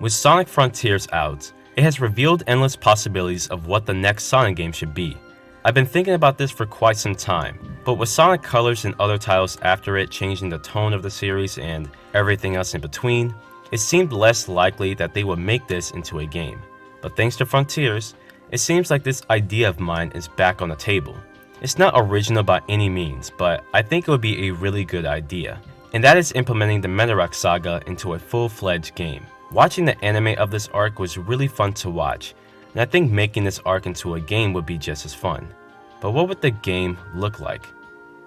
With Sonic Frontiers out, it has revealed endless possibilities of what the next Sonic game should be. I've been thinking about this for quite some time, but with Sonic Colors and other titles after it changing the tone of the series and everything else in between, it seemed less likely that they would make this into a game. But thanks to Frontiers, it seems like this idea of mine is back on the table. It's not original by any means, but I think it would be a really good idea, and that is implementing the Medarex saga into a full-fledged game. Watching the anime of this arc was really fun to watch, and I think making this arc into a game would be just as fun. But what would the game look like?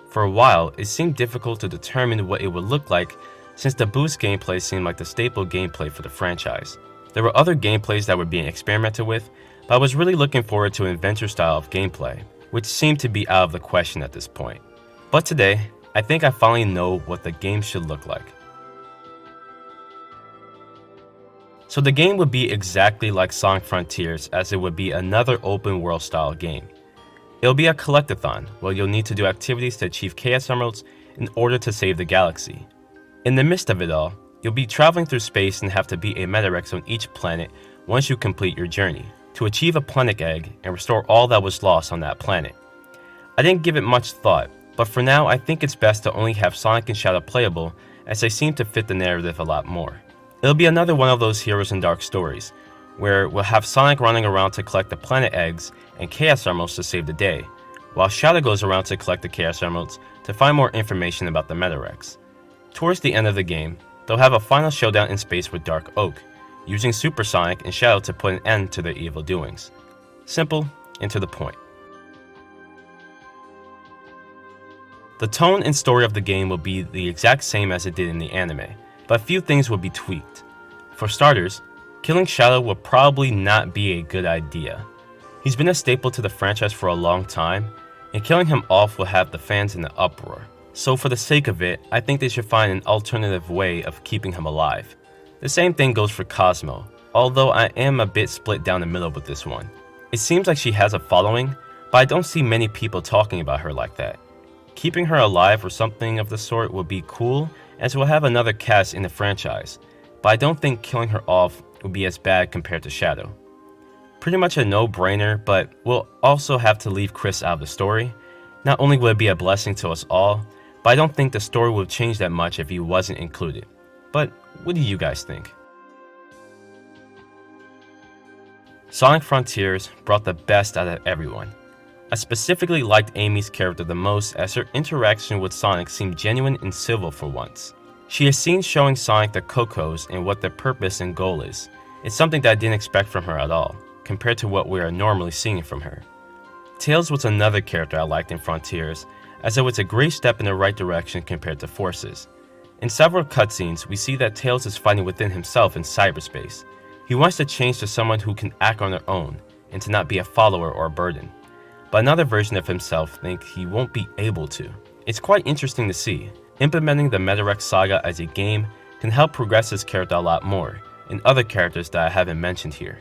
For a while, it seemed difficult to determine what it would look like since the boost gameplay seemed like the staple gameplay for the franchise. There were other gameplays that were being experimented with, but I was really looking forward to an adventure style of gameplay, which seemed to be out of the question at this point. But today, I think I finally know what the game should look like. So the game would be exactly like Sonic Frontiers, as it would be another open world style game. It'll be a collectathon, where you'll need to do activities to achieve Chaos Emeralds in order to save the galaxy. In the midst of it all, you'll be traveling through space and have to beat a Medarex on each planet once you complete your journey, to achieve a planet egg and restore all that was lost on that planet. I didn't give it much thought, but for now I think it's best to only have Sonic and Shadow playable, as they seem to fit the narrative a lot more. It'll be another one of those Heroes in Dark stories, where we'll have Sonic running around to collect the planet eggs and Chaos Emeralds to save the day, while Shadow goes around to collect the Chaos Emeralds to find more information about the Medarex. Towards the end of the game, they'll have a final showdown in space with Dark Oak, using Super Sonic and Shadow to put an end to their evil doings. Simple and to the point. The tone and story of the game will be the exact same as it did in the anime, but a few things will be tweaked. For starters, killing Shadow will probably not be a good idea. He's been a staple to the franchise for a long time, and killing him off will have the fans in an uproar. So for the sake of it, I think they should find an alternative way of keeping him alive. The same thing goes for Cosmo, although I am a bit split down the middle with this one. It seems like she has a following, but I don't see many people talking about her like that. Keeping her alive or something of the sort would be cool, as we'll have another cast in the franchise, but I don't think killing her off would be as bad compared to Shadow. Pretty much a no-brainer, but we'll also have to leave Chris out of the story. Not only would it be a blessing to us all, but I don't think the story would change that much if he wasn't included. But what do you guys think? Sonic Frontiers brought the best out of everyone. I specifically liked Amy's character the most, as her interaction with Sonic seemed genuine and civil for once. She is seen showing Sonic the Cocos and what their purpose and goal is. It's something that I didn't expect from her at all, compared to what we are normally seeing from her. Tails was another character I liked in Frontiers, as it was a great step in the right direction compared to Forces. In several cutscenes, we see that Tails is fighting within himself in cyberspace. He wants to change to someone who can act on their own, and to not be a follower or a burden. But another version of himself thinks he won't be able to. It's quite interesting to see. Implementing the Medarex saga as a game can help progress his character a lot more, and other characters that I haven't mentioned here.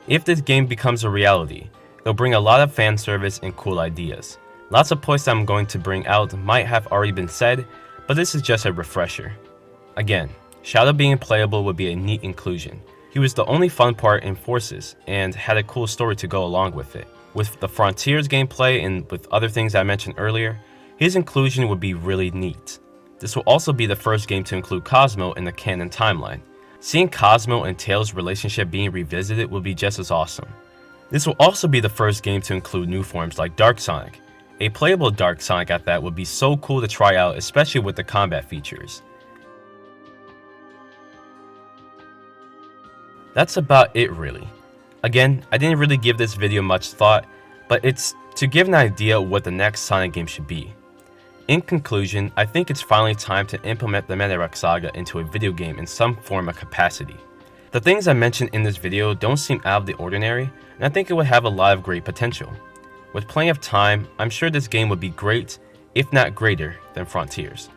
If this game becomes a reality, it'll bring a lot of fan service and cool ideas. Lots of points that I'm going to bring out might have already been said, but this is just a refresher. Again, Shadow being playable would be a neat inclusion. He was the only fun part in Forces, and had a cool story to go along with it. With the Frontiers gameplay and with other things I mentioned earlier, his inclusion would be really neat. This will also be the first game to include Cosmo in the canon timeline. Seeing Cosmo and Tails' relationship being revisited would be just as awesome. This will also be the first game to include new forms like Dark Sonic. A playable Dark Sonic at that would be so cool to try out, especially with the combat features. That's about it really. Again, I didn't really give this video much thought, but it's to give an idea of what the next Sonic game should be. In conclusion, I think it's finally time to implement the Medarex saga into a video game in some form of capacity. The things I mentioned in this video don't seem out of the ordinary, and I think it would have a lot of great potential. With plenty of time, I'm sure this game would be great, if not greater, than Frontiers.